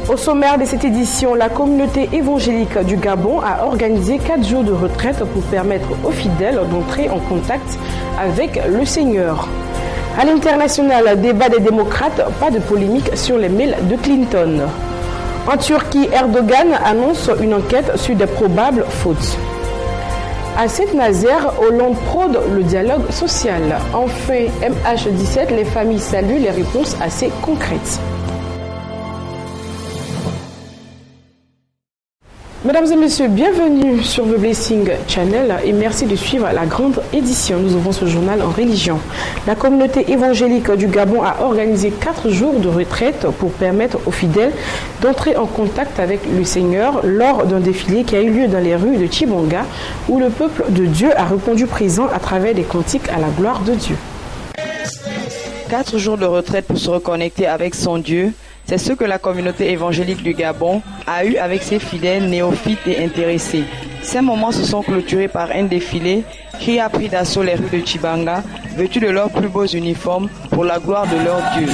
Au sommaire de cette édition, la communauté évangélique du Gabon a organisé 4 jours de retraite pour permettre aux fidèles d'entrer en contact avec le Seigneur. À l'international, débat des démocrates, pas de polémique sur les mails de Clinton. En Turquie, Erdogan annonce une enquête sur des probables fautes. À Saint-Nazaire, Hollande prône le dialogue social. Enfin, MH17, les familles saluent les réponses assez concrètes. Mesdames et messieurs, bienvenue sur The Blessing Channel et merci de suivre la grande édition. Nous ouvrons ce journal en religion. La communauté évangélique du Gabon a organisé 4 jours de retraite pour permettre aux fidèles d'entrer en contact avec le Seigneur lors d'un défilé qui a eu lieu dans les rues de Tchibanga où le peuple de Dieu a répondu présent à travers des cantiques à la gloire de Dieu. 4 jours de retraite pour se reconnecter avec son Dieu. C'est ce que la communauté évangélique du Gabon a eu avec ses fidèles néophytes et intéressés. Ces moments se sont clôturés par un défilé qui a pris d'assaut les rues de Tchibanga, vêtus de leurs plus beaux uniformes pour la gloire de leur Dieu.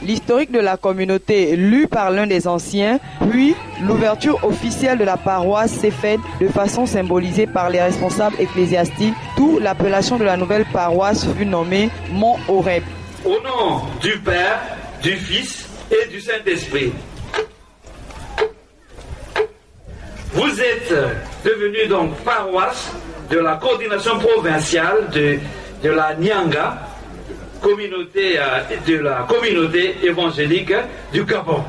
L'historique de la communauté lu par l'un des anciens, puis l'ouverture officielle de la paroisse s'est faite de façon symbolisée par les responsables ecclésiastiques, d'où l'appellation de la nouvelle paroisse fut nommée Mont Horeb. Au nom du Père, du Fils et du Saint-Esprit, vous êtes devenus donc paroisse de la coordination provinciale de la Nyanga, de la communauté évangélique du Gabon.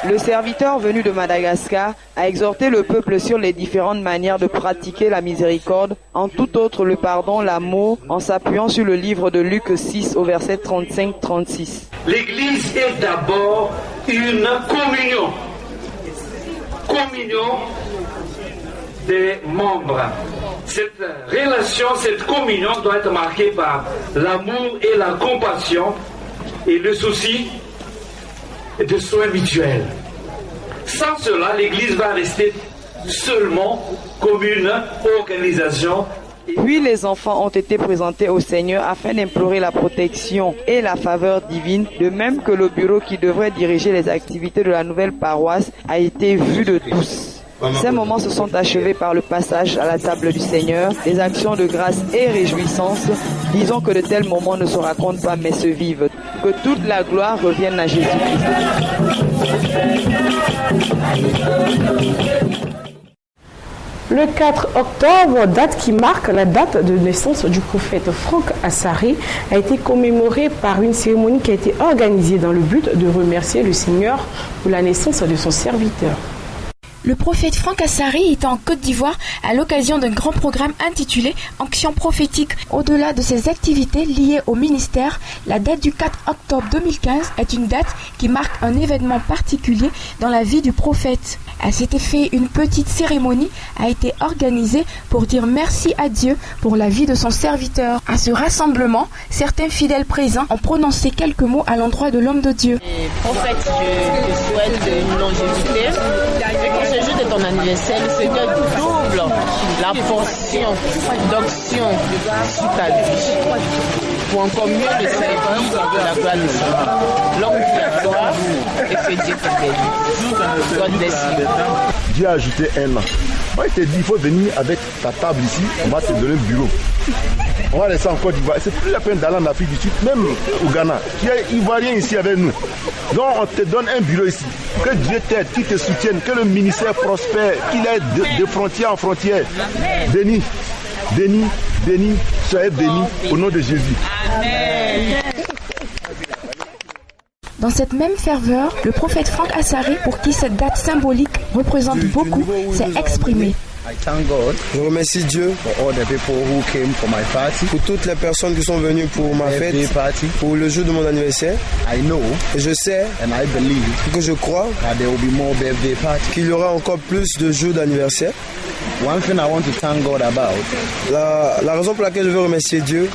Le serviteur venu de Madagascar a exhorté le peuple sur les différentes manières de pratiquer la miséricorde, en tout autre le pardon, l'amour, en s'appuyant sur le livre de Luc 6 au verset 35-36. L'Église est d'abord une communion. Communion des membres. Cette relation, cette communion doit être marquée par l'amour et la compassion et le souci de soins mutuels. Sans cela, l'Église va rester seulement comme une organisation. Puis les enfants ont été présentés au Seigneur afin d'implorer la protection et la faveur divine, de même que le bureau qui devrait diriger les activités de la nouvelle paroisse a été vu de tous. Ces moments se sont achevés par le passage à la table du Seigneur, des actions de grâce et réjouissance. Disons que de tels moments ne se racontent pas mais se vivent. Que toute la gloire revienne à Jésus-Christ. Le 4 octobre, date qui marque la date de naissance du prophète Franck Assaré, a été commémorée par une cérémonie qui a été organisée dans le but de remercier le Seigneur pour la naissance de son serviteur. Le prophète Franck Assaré était en Côte d'Ivoire à l'occasion d'un grand programme intitulé Action prophétique. Au-delà de ses activités liées au ministère, la date du 4 octobre 2015 est une date qui marque un événement particulier dans la vie du prophète. À cet effet, une petite cérémonie a été organisée pour dire merci à Dieu pour la vie de son serviteur. À ce rassemblement, certains fidèles présents ont prononcé quelques mots à l'endroit de l'homme de Dieu. Prophète, je te souhaite une longévité. Et pour ce jour de ton anniversaire, le Seigneur double la portion d'onction sur ta vie. Pour encore mieux le servir de la gloire de Seigneur. Longue vie à toi et que Dieu te bénisse. Sois blessé. Dieu a ajouté un an. Moi, il t'a dit, il faut venir avec ta table ici, on va te donner le bureau. On va laisser en Côte d'Ivoire. C'est plus la peine d'aller en Afrique du Sud, même au Ghana. Tu es ivoirien ici avec nous. Donc, on te donne un bureau ici. Que Dieu t'aide, qu'il te soutienne, que le ministère prospère, qu'il aide de frontière en frontière. Béni, béni, béni, soyez béni au nom de Jésus. Amen. Dans cette même ferveur, le prophète Franck Assaré, pour qui cette date symbolique représente beaucoup, s'est exprimé. Je remercie Dieu pour toutes les personnes qui sont venues pour ma fête, pour le jour de mon anniversaire. Et je sais que je crois qu'il y aura encore plus de jours d'anniversaire. La raison pour laquelle je veux remercier Dieu,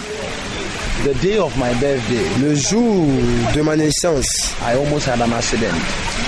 The day of my birthday, le jour de ma naissance, I almost had an accident.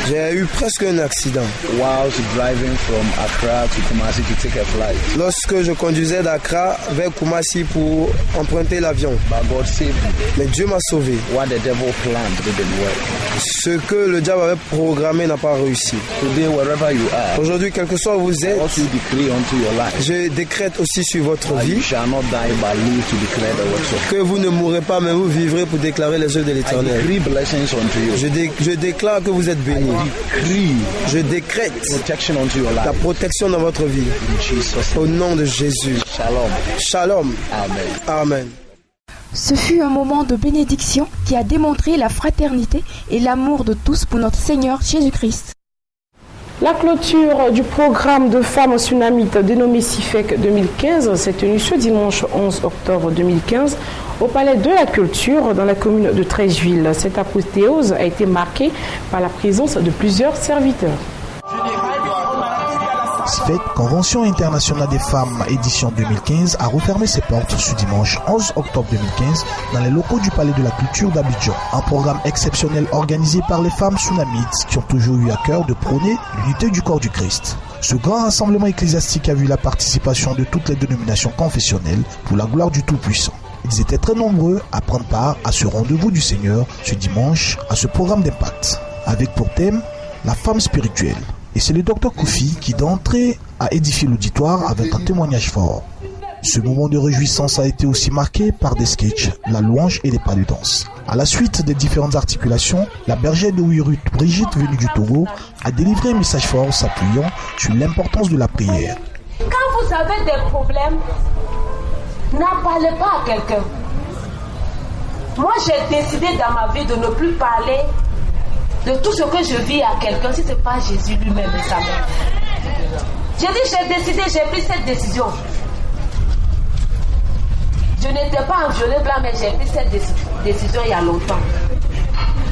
J'ai eu presque un accident. Whilst driving from Accra to Kumasi to take a flight. Lorsque je conduisais d'Accra vers Kumasi pour emprunter l'avion. But God saved me. Mais Dieu m'a sauvé. What the devil planned didn't work. Ce que le diable avait programmé n'a pas réussi. Today, wherever you are, aujourd'hui, quel que soit où vous êtes, also decree unto your life. Je décrète aussi sur votre vie. You shall not die but live to declare the works of God. Que vous ne mourrez pas, mais vous vivrez pour déclarer les œuvres de l'Éternel. I decree blessings unto you. Je déclare que vous êtes bénis. Je décrète la protection dans votre vie. Au nom de Jésus. Shalom. Shalom. Amen. Amen. Ce fut un moment de bénédiction qui a démontré la fraternité et l'amour de tous pour notre Seigneur Jésus-Christ. La clôture du programme de femmes tsunamites dénommé CIFEC 2015 s'est tenue ce dimanche 11 octobre 2015 au Palais de la Culture dans la commune de Treichville. Cette apothéose a été marquée par la présence de plusieurs serviteurs. CIFEC, Convention internationale des femmes édition 2015, a refermé ses portes ce dimanche 11 octobre 2015 dans les locaux du Palais de la Culture d'Abidjan. Un programme exceptionnel organisé par les femmes tsunamites qui ont toujours eu à cœur de prôner l'unité du corps du Christ. Ce grand rassemblement ecclésiastique a vu la participation de toutes les dénominations confessionnelles pour la gloire du Tout-Puissant. Ils étaient très nombreux à prendre part à ce rendez-vous du Seigneur ce dimanche, à ce programme d'impact, avec pour thème la femme spirituelle. Et c'est le docteur Kofi qui d'entrée a édifié l'auditoire avec un témoignage fort. Ce moment de réjouissance a été aussi marqué par des sketchs, la louange et les pas de danse. À la suite des différentes articulations, la bergère de Ouirut, Brigitte, venue du Togo, a délivré un message fort s'appuyant sur l'importance de la prière. Quand vous avez des problèmes, n'en parlez pas à quelqu'un. Moi, j'ai décidé dans ma vie de ne plus parler de tout ce que je vis à quelqu'un si ce n'est pas Jésus lui-même et sa mère. J'ai pris cette décision. Je n'étais pas en violet blanc, mais j'ai pris cette décision il y a longtemps.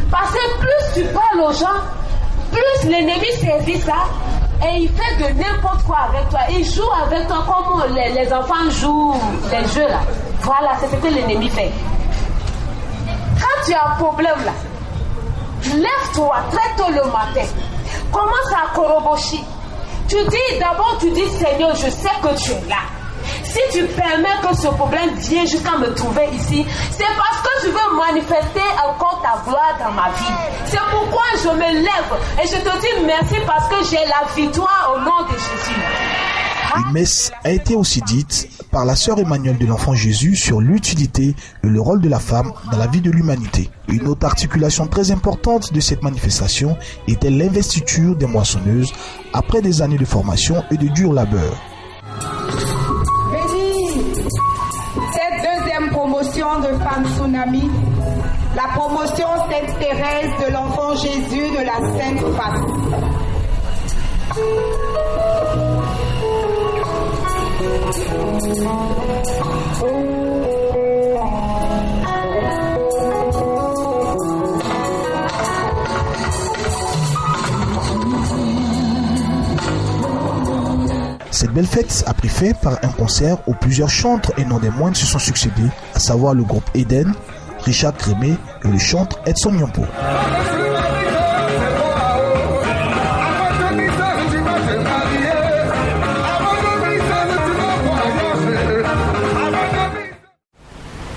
Parce que plus tu parles aux gens, plus l'ennemi saisit ça et il fait de n'importe quoi avec toi. Il joue avec toi comme les enfants jouent les jeux là. Voilà, c'est ce que l'ennemi fait. Quand tu as un problème là, lève-toi très tôt le matin. Commence à Koroboshi. Tu dis Seigneur, je sais que tu es là. Si tu permets que ce problème vienne jusqu'à me trouver ici, c'est parce que tu veux manifester encore ta gloire dans ma vie. C'est pourquoi je me lève et je te dis merci parce que j'ai la victoire au nom de Jésus. Une messe a été aussi dite par la sœur Emmanuelle de l'Enfant Jésus sur l'utilité et le rôle de la femme dans la vie de l'humanité. Une autre articulation très importante de cette manifestation était l'investiture des moissonneuses après des années de formation et de dur labeur. Cette deuxième promotion de Femmes Tsunami, la promotion Sainte Thérèse de l'Enfant Jésus de la Sainte Face. Cette belle fête a pris fin par un concert où plusieurs chantres et non des moindres se sont succédés, à savoir le groupe Eden, Richard Crémé et le chantre Edson Nyampo.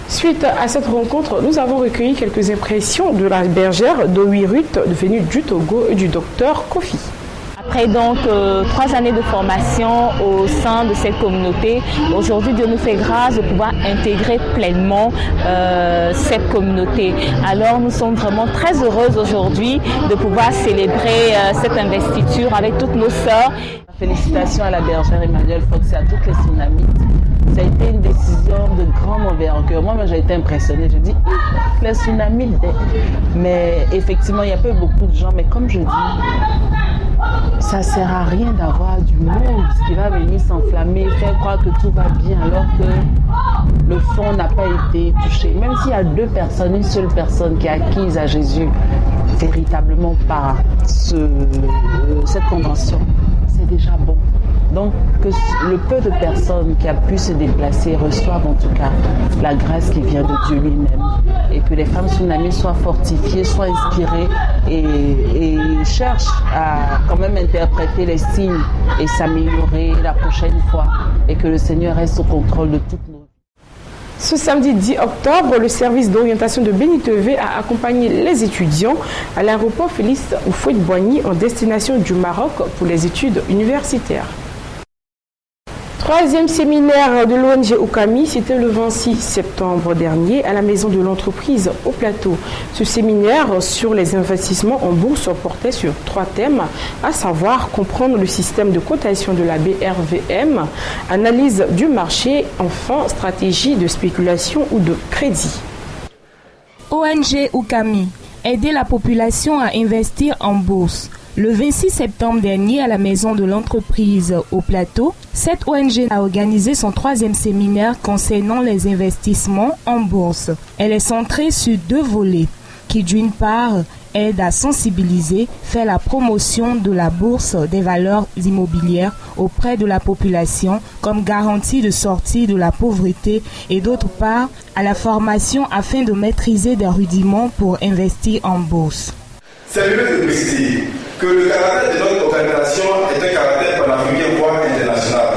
Suite à cette rencontre, nous avons recueilli quelques impressions de la bergère de Ouirut, venue du Togo, et du docteur Kofi. Après donc 3 années de formation au sein de cette communauté, aujourd'hui Dieu nous fait grâce de pouvoir intégrer pleinement cette communauté. Alors nous sommes vraiment très heureuses aujourd'hui de pouvoir célébrer cette investiture avec toutes nos sœurs. Félicitations à la bergère Emmanuelle Fox et à toutes les tsunamites. Ça a été une décision de grande envergure. Moi j'ai été impressionnée. Je dis, les tsunamis, mais effectivement, il n'y a pas eu beaucoup de gens. Mais comme je dis, ça ne sert à rien d'avoir du monde qui va venir s'enflammer, faire croire que tout va bien, alors que le fond n'a pas été touché. Même s'il y a 2 personnes, une seule personne qui est acquise à Jésus, véritablement par cette convention, c'est déjà bon. Donc, que le peu de personnes qui a pu se déplacer reçoivent en tout cas la grâce qui vient de Dieu lui-même. Et que les femmes Tsunami soient fortifiées, soient inspirées et cherchent à quand même interpréter les signes et s'améliorer la prochaine fois. Et que le Seigneur reste au contrôle de toutes nos vies. Ce samedi 10 octobre, le service d'orientation de Béni-Tevé a accompagné les étudiants à l'aéroport Félix Houphouët-Boigny en destination du Maroc pour les études universitaires. Troisième séminaire de l'ONG Okami, c'était le 26 septembre dernier à la maison de l'entreprise au Plateau. Ce séminaire sur les investissements en bourse portait sur 3 thèmes, à savoir comprendre le système de cotation de la BRVM, analyse du marché, enfin stratégie de spéculation ou de crédit. ONG Okami, aider la population à investir en bourse. Le 26 septembre dernier, à la maison de l'entreprise au Plateau, cette ONG a organisé son 3e séminaire concernant les investissements en bourse. Elle est centrée sur 2 volets, qui d'une part aide à sensibiliser, faire la promotion de la bourse des valeurs immobilières auprès de la population comme garantie de sortie de la pauvreté et d'autre part à la formation afin de maîtriser des rudiments pour investir en bourse. C'est lieu de préciser que le caractère de notre organisation est un caractère panafricain voire international.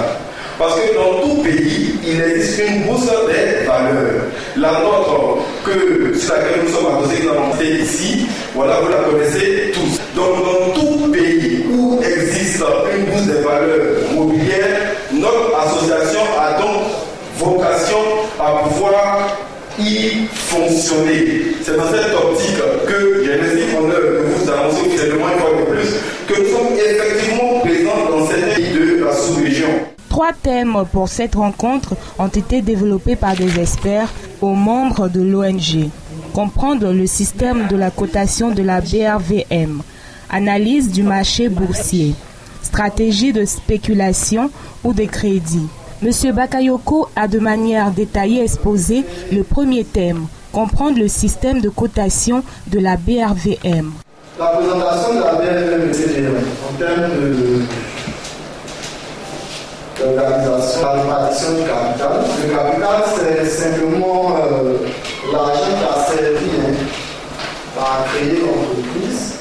Parce que dans tout pays, il existe une bourse des valeurs. La nôtre, sur laquelle nous sommes associés dans ici, voilà, vous la connaissez tous. Donc dans tout pays où existe une bourse des valeurs mobilières, notre association a donc vocation à pouvoir y fonctionner. C'est dans cette optique que j'ai l'estime honneur de vous annoncer officiellement une fois de plus que nous sommes effectivement présents dans cette pays de la sous-région. 3 thèmes pour cette rencontre ont été développés par des experts aux membres de l'ONG. Comprendre le système de la cotation de la BRVM, analyse du marché boursier, stratégie de spéculation ou de crédit. M. Bakayoko a de manière détaillée exposé le premier thème, comprendre le système de cotation de la BRVM. La présentation de la BRVM était en termes d'organisation, la répartition du capital. Le capital, c'est simplement l'argent qui a servi à créer l'entreprise.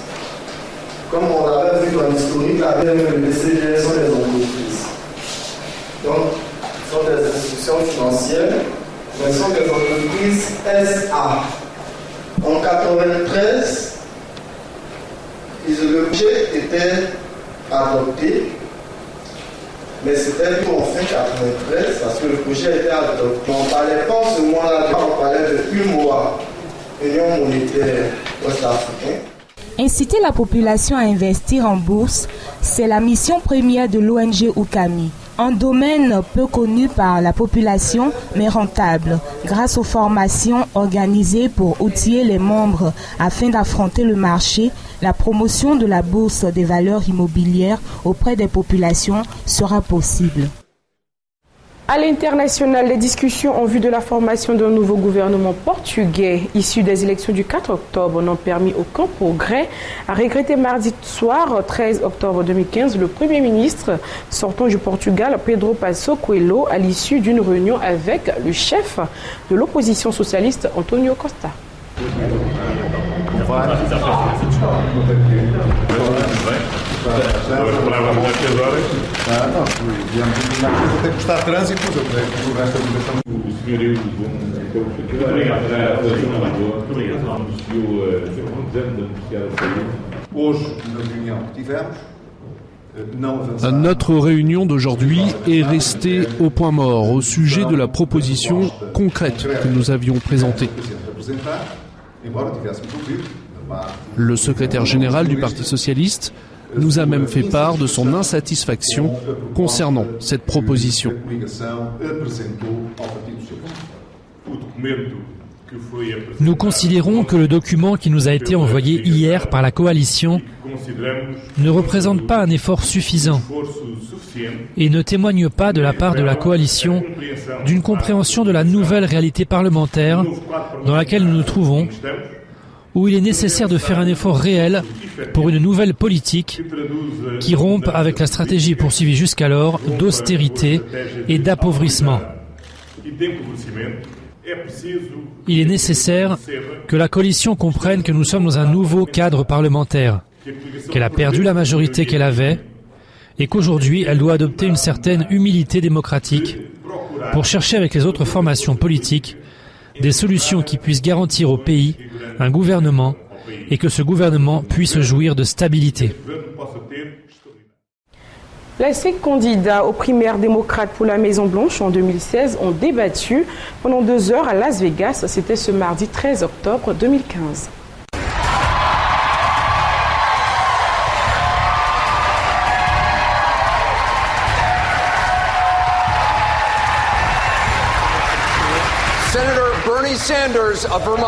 Comme on l'avait vu dans l'historique, la BRVM et le CGR sont des entreprises. Donc, ce sont des institutions financières, mais ce sont des entreprises SA. En 1993, le budget était adopté, mais c'était pour en fin 1993, parce que le projet était adopté. On ne parlait pas en ce moment-là, on parlait de UMOA, Union monétaire ouest-africaine. Inciter la population à investir en bourse, c'est la mission première de l'ONG Okami. Un domaine peu connu par la population, mais rentable, grâce aux formations organisées pour outiller les membres afin d'affronter le marché, la promotion de la bourse des valeurs immobilières auprès des populations sera possible. À l'international, les discussions en vue de la formation d'un nouveau gouvernement portugais issu des élections du 4 octobre n'ont permis aucun progrès, a regretté mardi soir, 13 octobre 2015, le Premier ministre sortant du Portugal, Pedro Passos Coelho, à l'issue d'une réunion avec le chef de l'opposition socialiste, Antonio Costa. Notre réunion d'aujourd'hui est restée au point mort au sujet de la proposition concrète que nous avions présentée. Le secrétaire général du Parti socialiste nous a même fait part de son insatisfaction concernant cette proposition. Nous considérons que le document qui nous a été envoyé hier par la coalition ne représente pas un effort suffisant et ne témoigne pas de la part de la coalition d'une compréhension de la nouvelle réalité parlementaire dans laquelle nous nous trouvons, où il est nécessaire de faire un effort réel pour une nouvelle politique qui rompe avec la stratégie poursuivie jusqu'alors d'austérité et d'appauvrissement. Il est nécessaire que la coalition comprenne que nous sommes dans un nouveau cadre parlementaire, qu'elle a perdu la majorité qu'elle avait et qu'aujourd'hui elle doit adopter une certaine humilité démocratique pour chercher avec les autres formations politiques des solutions qui puissent garantir au pays un gouvernement et que ce gouvernement puisse jouir de stabilité. Les 5 candidats aux primaires démocrates pour la Maison-Blanche en 2016 ont débattu pendant 2 heures à Las Vegas. C'était ce mardi 13 octobre 2015. Senator Bernie Sanders of Vermont.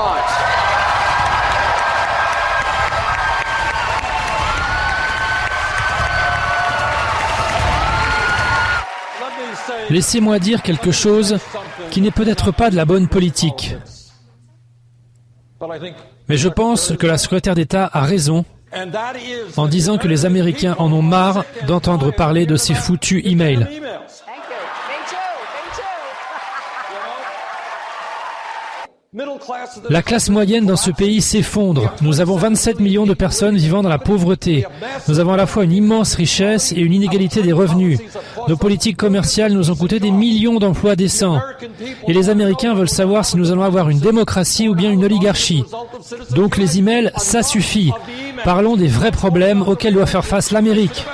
Laissez-moi dire quelque chose qui n'est peut-être pas de la bonne politique. Mais je pense que la secrétaire d'État a raison en disant que les Américains en ont marre d'entendre parler de ces foutus emails. La classe moyenne dans ce pays s'effondre. Nous avons 27 millions de personnes vivant dans la pauvreté. Nous avons à la fois une immense richesse et une inégalité des revenus. Nos politiques commerciales nous ont coûté des millions d'emplois décents. Et les Américains veulent savoir si nous allons avoir une démocratie ou bien une oligarchie. Donc les emails, ça suffit. Parlons des vrais problèmes auxquels doit faire face l'Amérique.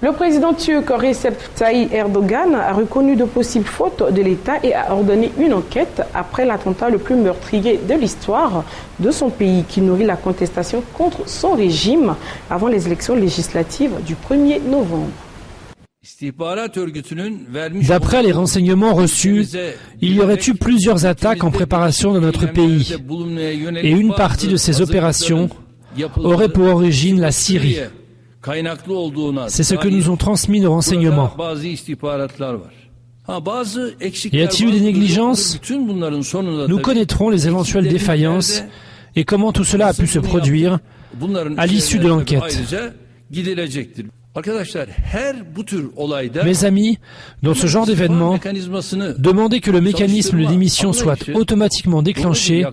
Le président turc Recep Tayyip Erdogan a reconnu de possibles fautes de l'État et a ordonné une enquête après l'attentat le plus meurtrier de l'histoire de son pays qui nourrit la contestation contre son régime avant les élections législatives du 1er novembre. D'après les renseignements reçus, il y aurait eu plusieurs attaques en préparation dans notre pays et une partie de ces opérations aurait pour origine la Syrie. C'est ce que nous ont transmis nos renseignements. Y a-t-il eu des négligences? Nous connaîtrons les éventuelles défaillances et comment tout cela a pu se produire à l'issue de l'enquête. Mes amis, dans ce genre d'événement, demander que le mécanisme de démission soit automatiquement déclenché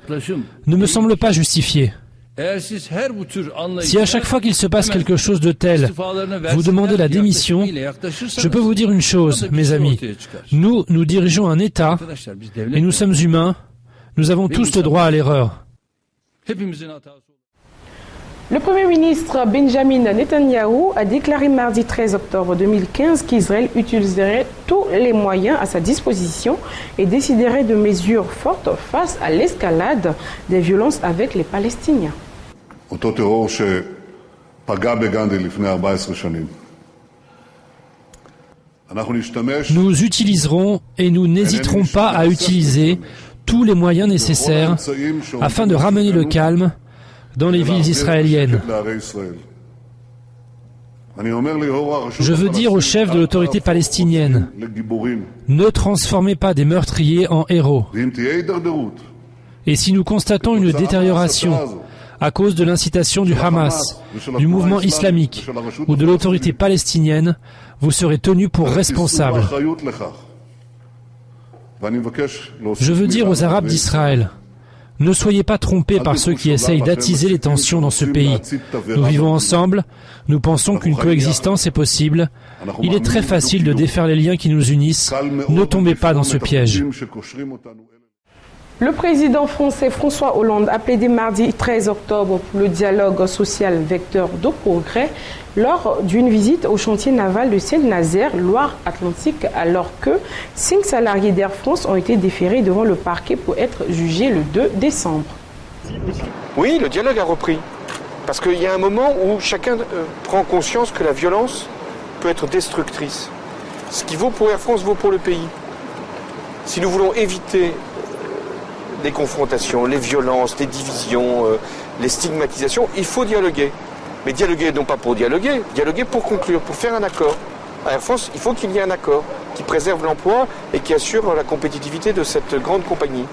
ne me semble pas justifié. Si à chaque fois qu'il se passe quelque chose de tel, vous demandez la démission, je peux vous dire une chose, mes amis. Nous dirigeons un État et nous sommes humains. Nous avons tous le droit à l'erreur. Le Premier ministre Benjamin Netanyahou a déclaré mardi 13 octobre 2015 qu'Israël utiliserait tous les moyens à sa disposition et déciderait de mesures fortes face à l'escalade des violences avec les Palestiniens. Nous utiliserons et nous n'hésiterons pas à utiliser tous les moyens nécessaires afin de ramener le calme dans les villes israéliennes. Je veux dire aux chefs de l'autorité palestinienne, ne transformez pas des meurtriers en héros. Et si nous constatons une détérioration à cause de l'incitation du Hamas, du mouvement islamique ou de l'autorité palestinienne, vous serez tenus pour responsables. Je veux dire aux Arabes d'Israël, ne soyez pas trompés par ceux qui essayent d'attiser les tensions dans ce pays. Nous vivons ensemble, nous pensons qu'une coexistence est possible. Il est très facile de défaire les liens qui nous unissent. Ne tombez pas dans ce piège. Le président français François Hollande a plaidé mardi 13 octobre pour le dialogue social vecteur de progrès lors d'une visite au chantier naval de Saint-Nazaire, Loire-Atlantique, alors que 5 salariés d'Air France ont été déférés devant le parquet pour être jugés le 2 décembre. Oui, le dialogue a repris. Parce qu'il y a un moment où chacun prend conscience que la violence peut être destructrice. Ce qui vaut pour Air France vaut pour le pays. Si nous voulons éviter les confrontations, les violences, les divisions, les stigmatisations, il faut dialoguer. Mais dialoguer non pas pour dialoguer, dialoguer pour conclure, pour faire un accord. À Air France, il faut qu'il y ait un accord. qui préserve l'emploi et qui assure la compétitivité de cette grande compagnie.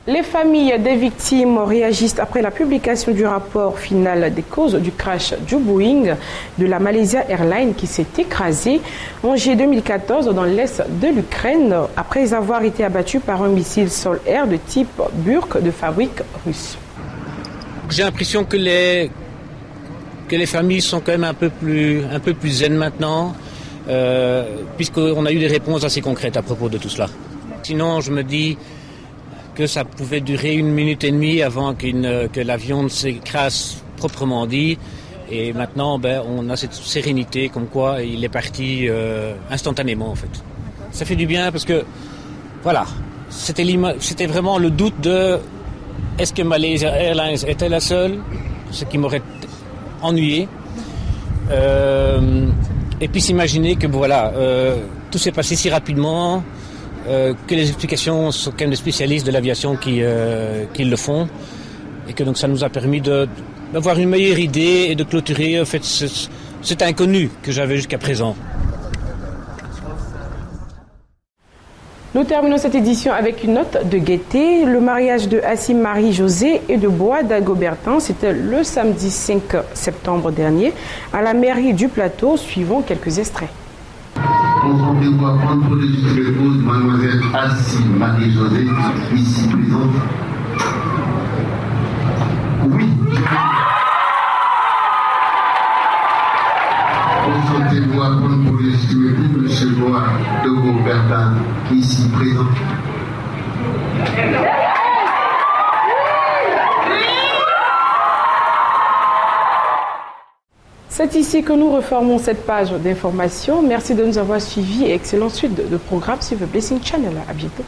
Les familles des victimes réagissent après la publication du rapport final des causes du crash du Boeing de la Malaysia Airlines qui s'est écrasé en juillet 2014 dans l'est de l'Ukraine après avoir été abattu par un missile sol-air de type Burk de fabrique russe. J'ai l'impression que les familles sont quand même un peu plus zen maintenant, puisqu'on a eu des réponses assez concrètes à propos de tout cela. Sinon, je me dis que ça pouvait durer 1 minute et demie avant que l'avion ne s'écrase proprement dit. Et maintenant, on a cette sérénité comme quoi il est parti instantanément en fait. Ça fait du bien parce que, voilà, c'était vraiment le doute de est-ce que Malaysia Airlines était la seule, ce qui m'aurait ennuyé. Et puis s'imaginer que voilà, tout s'est passé si rapidement, que les explications sont quand même des spécialistes de l'aviation qui le font, et que donc ça nous a permis d'avoir une meilleure idée et de clôturer en fait cet inconnu que j'avais jusqu'à présent. Nous terminons cette édition avec une note de gaieté. Le mariage de Assim Marie-José et de Bois d'Agobertin, c'était le samedi 5 septembre dernier à la mairie du Plateau. Suivons quelques extraits. Consentez-vous à prendre pour l'épouse mademoiselle Assim Marie-José, ici présente? Oui. Consentez-vous à prendre pour l'époux monsieur Bois d'Agobertin, ici présent? C'est ici que nous reformons cette page d'information. Merci de nous avoir suivis et excellente suite de programmes sur le Blessing Channel. À bientôt.